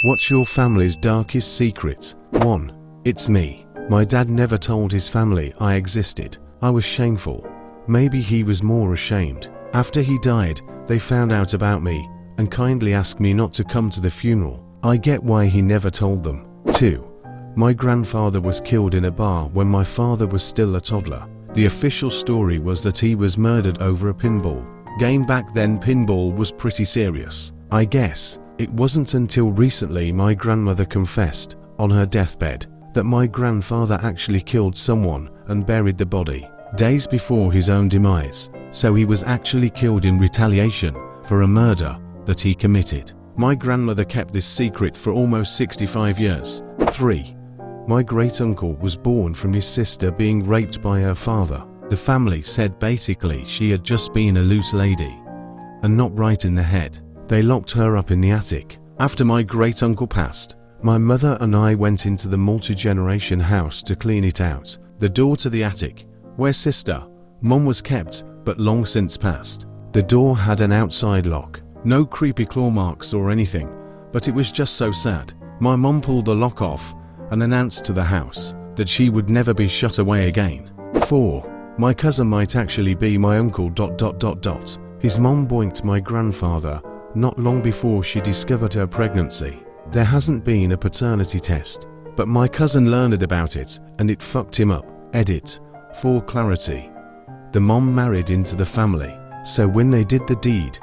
What's your family's darkest secret? 1. It's me. My dad never told his family I existed. I was shameful. Maybe he was more ashamed. After he died, they found out about me and kindly asked me not to come to the funeral. I get why he never told them. 2. My grandfather was killed in a bar when my father was still a toddler. The official story was that he was murdered over a pinball game. Back then, pinball was pretty serious. I guess it wasn't until recently my grandmother confessed, on her deathbed, that my grandfather actually killed someone and buried the body days before his own demise. So he was actually killed in retaliation for a murder that he committed. My grandmother kept this secret for almost 65 years. 3. My great-uncle was born from his sister being raped by her father. The family said basically she had just been a loose lady and not right in the head. They locked her up in the attic. After my great-uncle passed, my mother and I went into the multi-generation house to clean it out. The door to the attic, where sister, mom was kept, but long since passed. The door had an outside lock. No creepy claw marks or anything, but it was just so sad. My mom pulled the lock off and announced to the house that she would never be shut away again. 4. My cousin might actually be my uncle ... His mom boinked my grandfather not long before she discovered her pregnancy. There hasn't been a paternity test, but my cousin learned about it and it fucked him up. Edit. For clarity, the mom married into the family, so when they did the deed,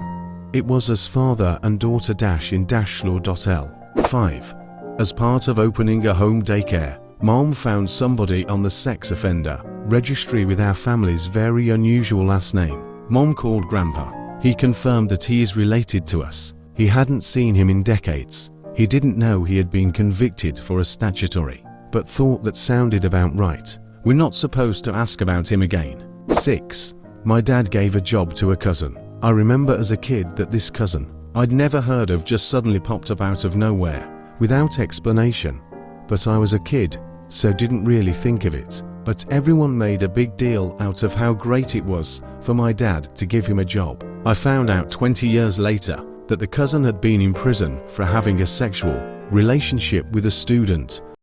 it was as father and daughter in law.l. 5. As part of opening a home daycare, mom found somebody on the sex offender registry with our family's very unusual last name. Mom called grandpa. He confirmed that he is related to us. He hadn't seen him in decades. He didn't know he had been convicted for a statutory, but thought that sounded about right. We're not supposed to ask about him again. 6. My dad gave a job to a cousin. I remember as a kid that this cousin I'd never heard of just suddenly popped up out of nowhere, without explanation. But I was a kid, so didn't really think of it. But everyone made a big deal out of how great it was for my dad to give him a job. I found out 20 years later that the cousin had been in prison for having a sexual relationship with a student